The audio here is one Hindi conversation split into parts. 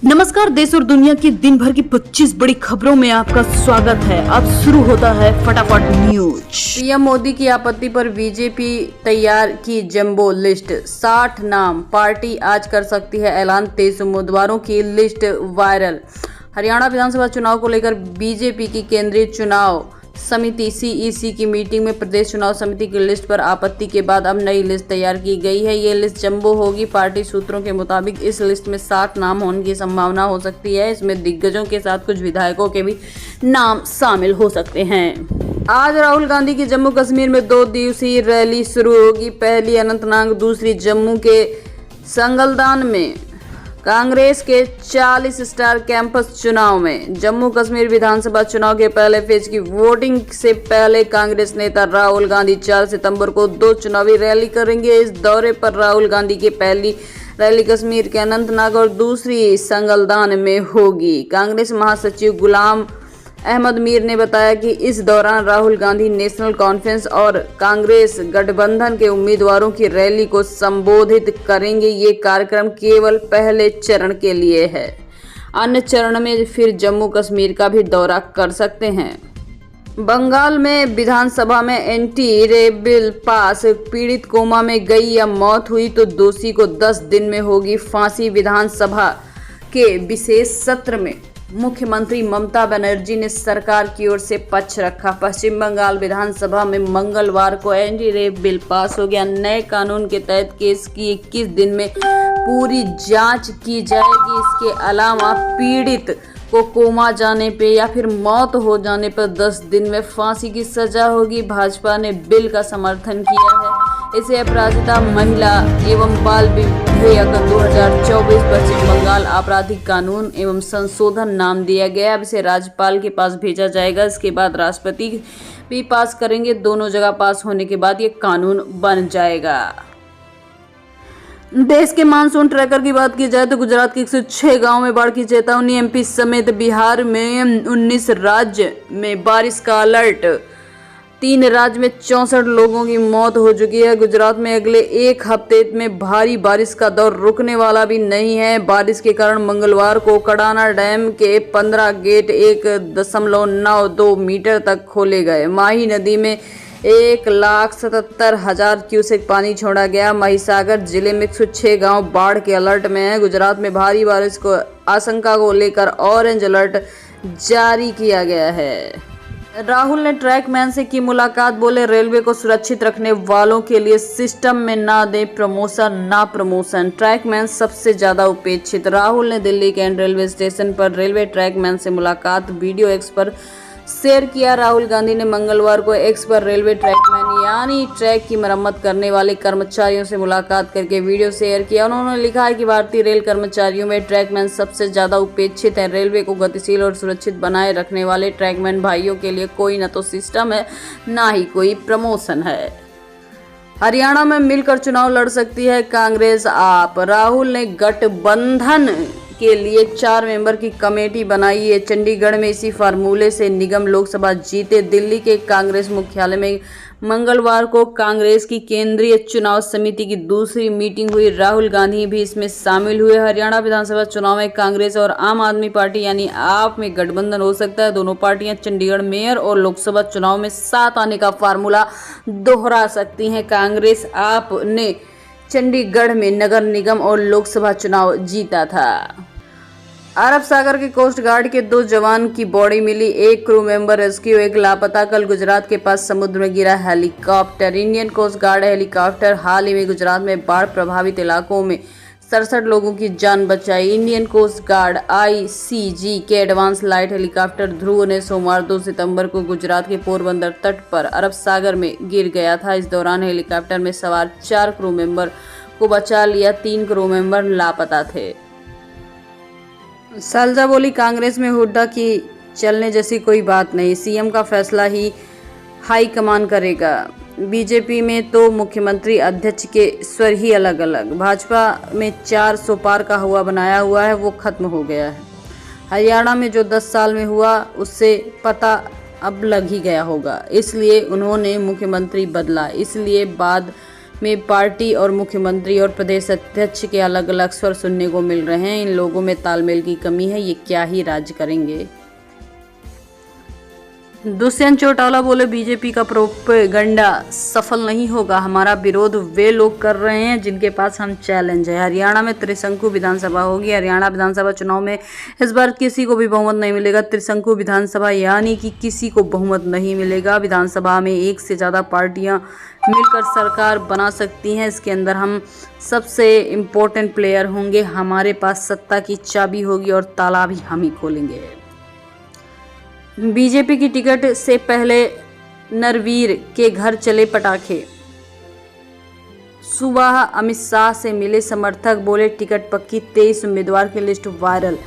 नमस्कार, देश और दुनिया की दिन भर की 25 बड़ी खबरों में आपका स्वागत है। अब शुरू होता है फटाफट न्यूज। पीएम मोदी की आपत्ति पर बीजेपी तैयार की जंबो लिस्ट, 60 नाम, पार्टी आज कर सकती है ऐलान, 23 उम्मीदवारों की लिस्ट वायरल। हरियाणा विधानसभा चुनाव को लेकर बीजेपी की केंद्रीय चुनाव समिति सीईसी की मीटिंग में प्रदेश चुनाव समिति की लिस्ट पर आपत्ति के बाद अब नई लिस्ट तैयार की गई है। ये लिस्ट जंबो होगी। पार्टी सूत्रों के मुताबिक इस लिस्ट में 60 नाम होने की संभावना हो सकती है। इसमें दिग्गजों के साथ कुछ विधायकों के भी नाम शामिल हो सकते हैं। आज राहुल गांधी की जम्मू कश्मीर में 2 दिवसीय रैली शुरू होगी। पहली अनंतनाग, दूसरी जम्मू के संगलदान में कांग्रेस के 40 स्टार कैंपस चुनाव में। जम्मू कश्मीर विधानसभा चुनाव के पहले फेज की वोटिंग से पहले कांग्रेस नेता राहुल गांधी 4 सितंबर को 2 चुनावी रैली करेंगे। इस दौरे पर राहुल गांधी की पहली रैली कश्मीर के अनंतनाग और दूसरी संगलदान में होगी। कांग्रेस महासचिव गुलाम अहमद मीर ने बताया कि इस दौरान राहुल गांधी नेशनल कॉन्फ्रेंस और कांग्रेस गठबंधन के उम्मीदवारों की रैली को संबोधित करेंगे। ये कार्यक्रम केवल पहले चरण के लिए है। अन्य चरण में फिर जम्मू कश्मीर का भी दौरा कर सकते हैं। बंगाल में विधानसभा में एंटी रेप बिल पास, पीड़ित कोमा में गई या मौत हुई तो दोषी को 10 दिन में होगी फांसी। विधानसभा के विशेष सत्र में मुख्यमंत्री ममता बनर्जी ने सरकार की ओर से पक्ष रखा। पश्चिम बंगाल विधानसभा में मंगलवार को एंटी रेप बिल पास हो गया। नए कानून के तहत केस की 21 दिन में पूरी जांच की जाएगी। इसके अलावा पीड़ित को कोमा जाने पे या फिर मौत हो जाने पर 10 दिन में फांसी की सजा होगी। भाजपा ने बिल का समर्थन किया है। इसे अपराजिता महिला एवं बाल विधेयक 2024 पश्चिम बंगाल आपराधिक कानून एवं संशोधन नाम दिया गया। अब इसे राज्यपाल के पास भेजा जाएगा। इसके बाद राष्ट्रपति भी पास करेंगे। दोनों जगह पास होने के बाद ये कानून बन जाएगा। देश के मानसून ट्रैकर की बात की जाए तो गुजरात के 106 गांव में बाढ़ की चेतावनी। एमपी समेत बिहार में 19 राज्य में बारिश का अलर्ट। 3 राज्य में 64 लोगों की मौत हो चुकी है। गुजरात में अगले 1 हफ्ते में भारी बारिश का दौर रुकने वाला भी नहीं है। बारिश के कारण मंगलवार को कडाना डैम के 15 गेट 1.92 मीटर तक खोले गए। माही नदी में 1,77,000 क्यूसेक पानी छोड़ा गया। महिसागर जिले में 106 गांव बाढ़ के अलर्ट में है। गुजरात में भारी बारिश को आशंका को लेकर ऑरेंज अलर्ट जारी किया गया है। राहुल ने ट्रैकमैन से की मुलाकात, बोले रेलवे को सुरक्षित रखने वालों के लिए सिस्टम में ना दे प्रमोशन ना प्रमोशन। ट्रैकमैन सबसे ज्यादा उपेक्षित। राहुल ने दिल्ली कैंट रेलवे स्टेशन पर रेलवे ट्रैकमैन से मुलाकात वीडियो एक्स पर शेयर किया। राहुल गांधी ने मंगलवार को एक्स पर रेलवे ट्रैकमैन यानी ट्रैक की मरम्मत करने वाले कर्मचारियों से मुलाकात करके वीडियो शेयर किया। उन्होंने लिखा है कि भारतीय रेल कर्मचारियों में ट्रैकमैन सबसे ज्यादा उपेक्षित है। रेलवे को गतिशील और सुरक्षित बनाए रखने वाले ट्रैकमैन भाइयों के लिए कोई न तो सिस्टम है ना ही कोई प्रमोशन है। हरियाणा में मिलकर चुनाव लड़ सकती है कांग्रेस आप। राहुल ने गठबंधन के लिए 4 मेंबर की कमेटी बनाई है। चंडीगढ़ में इसी फार्मूले से निगम लोकसभा जीते। दिल्ली के कांग्रेस मुख्यालय में मंगलवार को कांग्रेस की केंद्रीय चुनाव समिति की दूसरी मीटिंग हुई। राहुल गांधी भी इसमें शामिल हुए। हरियाणा विधानसभा चुनाव में कांग्रेस और आम आदमी पार्टी यानी आप में गठबंधन हो सकता है। दोनों पार्टियां चंडीगढ़ मेयर और लोकसभा चुनाव में साथ आने का फार्मूला दोहरा सकती हैं। कांग्रेस आप ने चंडीगढ़ में नगर निगम और लोकसभा चुनाव जीता था। अरब सागर के कोस्ट गार्ड के 2 जवान की बॉडी मिली, 1 क्रू मेंबर रेस्क्यू, 1 लापता। कल गुजरात के पास समुद्र में गिरा helicopter. Indian coast guard helicopter हाल ही में गुजरात में बाढ़ प्रभावित इलाकों में 67 लोगों की जान बचाई। इंडियन कोस्ट गार्ड ICG के एडवांस लाइट हेलीकॉप्टर ध्रुव ने सोमवार 2 सितंबर को गुजरात के पोरबंदर तट पर अरब सागर में गिर गया था। इस दौरान हेलीकॉप्टर में सवार 4 क्रू मेंबर को बचा लिया, 3 क्रू मेंबर लापता थे। सलजा बोली, कांग्रेस में हुड्डा की चलने जैसी कोई बात नहीं, सीएम का फैसला ही हाईकमान करेगा। बीजेपी में तो मुख्यमंत्री अध्यक्ष के स्वर ही अलग अलग। भाजपा में 4 सोपार का हुआ बनाया हुआ है, वो खत्म हो गया है। हरियाणा में जो 10 साल में हुआ उससे पता अब लग ही गया होगा, इसलिए उन्होंने मुख्यमंत्री बदला। इसलिए बाद में पार्टी और मुख्यमंत्री और प्रदेश अध्यक्ष के अलग अलग स्वर सुनने को मिल रहे हैं। इन लोगों में तालमेल की कमी है, ये क्या ही राज करेंगे। दुष्यंत चौटाला बोले, बीजेपी का प्रोपेगंडा सफल नहीं होगा। हमारा विरोध वे लोग कर रहे हैं जिनके पास हम चैलेंज है। हरियाणा में त्रिशंकु विधानसभा होगी। हरियाणा विधानसभा चुनाव में इस बार किसी को भी बहुमत नहीं मिलेगा। त्रिशंकु विधानसभा यानी कि किसी को बहुमत नहीं मिलेगा। विधानसभा में एक से ज्यादा पार्टियां मिलकर सरकार बना सकती हैं। इसके अंदर हम सबसे इम्पोर्टेंट प्लेयर होंगे। हमारे पास सत्ता की चाबी होगी और ताला भी हम ही खोलेंगे। बीजेपी की टिकट से पहले नरवीर के घर चले पटाखे। सुबह अमित शाह से मिले समर्थक, बोले टिकट पक्की, 23 उम्मीदवार की लिस्ट वायरल।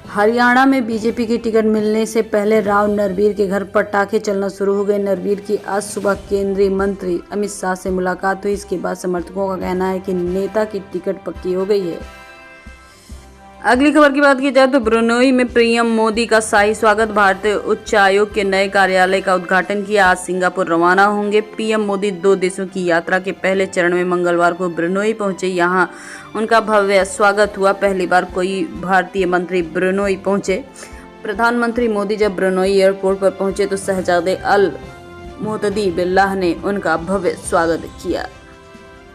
हरियाणा में बीजेपी की टिकट मिलने से पहले राव नरवीर के घर पटाखे चलना शुरू हो गए। नरवीर की आज सुबह केंद्रीय मंत्री अमित शाह से मुलाकात हुई। इसके बाद समर्थकों का कहना है कि नेता की टिकट पक्की हो गई है। अगली खबर की बात की जाए तो ब्रुनोई में पीएम मोदी का शाही स्वागत। भारतीय उच्चायोग के नए कार्यालय का उद्घाटन किया। आज सिंगापुर रवाना होंगे। पीएम मोदी 2 देशों की यात्रा के पहले चरण में मंगलवार को ब्रुनोई पहुंचे। यहां उनका भव्य स्वागत हुआ। पहली बार कोई भारतीय मंत्री ब्रुनोई पहुंचे। प्रधानमंत्री मोदी जब ब्रुनोई एयरपोर्ट पर पहुंचे तो शहजादे अल मुतदी बिल्लाह ने उनका भव्य स्वागत किया।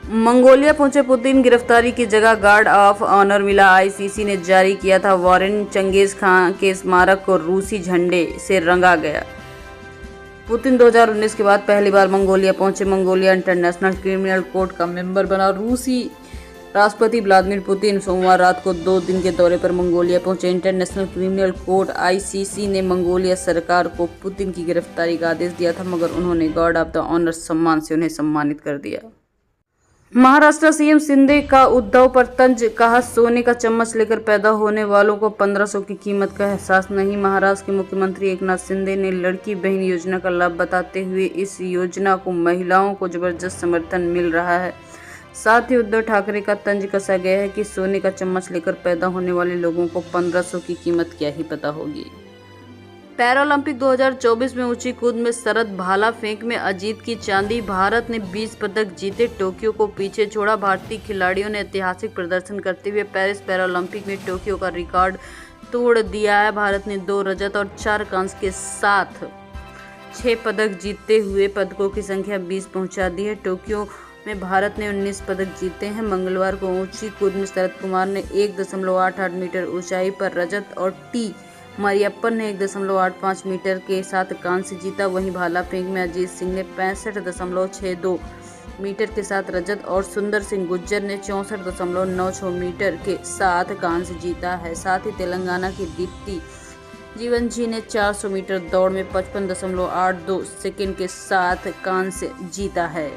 मंगोलिया पहुंचे पुतिन। गिरफ्तारी की जगह गार्ड ऑफ ऑनर मिला। आईसीसी ने जारी किया था वारंट। चंगेज खान के स्मारक को रूसी झंडे से रंगा गया। पुतिन 2019 के बाद पहली बार मंगोलिया पहुंचे। मंगोलिया इंटरनेशनल क्रिमिनल कोर्ट का मेंबर बना। रूसी राष्ट्रपति व्लादिमीर पुतिन सोमवार रात को 2 दिन के दौरे पर मंगोलिया पहुंचे। इंटरनेशनल क्रिमिनल कोर्ट आईसीसी ने मंगोलिया सरकार को पुतिन की गिरफ्तारी का आदेश दिया था, मगर उन्होंने गार्ड ऑफ द ऑनर सम्मान से उन्हें सम्मानित कर दिया। महाराष्ट्र सीएम शिंदे का उद्धव पर तंज, कहा सोने का चम्मच लेकर पैदा होने वालों को 1500 की कीमत का एहसास नहीं। महाराष्ट्र के मुख्यमंत्री एकनाथ शिंदे ने लड़की बहन योजना का लाभ बताते हुए इस योजना को महिलाओं को जबरदस्त समर्थन मिल रहा है। साथ ही उद्धव ठाकरे का तंज कसा गया है कि सोने का चम्मच लेकर पैदा होने वाले लोगों को 1500 की कीमत क्या ही पता होगी। पैरालंपिक 2024 में ऊंची कूद में शरद, भाला फेंक में अजीत की चांदी। भारत ने 20 पदक जीते, टोक्यो को पीछे छोड़ा। भारतीय खिलाड़ियों ने ऐतिहासिक प्रदर्शन करते हुए पेरिस पैरालंपिक में टोक्यो का रिकॉर्ड तोड़ दिया है। भारत ने 2 रजत और 4 कांस्य के साथ 6 पदक जीतते हुए पदकों की संख्या 20 पहुंचा दी है। टोक्यो में भारत ने 19 पदक जीते हैं। मंगलवार को ऊंची कूद में शरद कुमार ने 1.88 मीटर ऊंचाई पर रजत और टी मरियप्पन ने 1.85 मीटर के साथ कांस्य जीता। वहीं भाला फेंक में अजीत सिंह ने 65.62 मीटर के साथ रजत और सुंदर सिंह गुज्जर ने 64.96 मीटर के साथ कांस्य जीता है। साथ ही तेलंगाना की दीप्ति जीवनजी ने 400 मीटर दौड़ में 55.82 सेकंड के साथ कांस्य जीता है।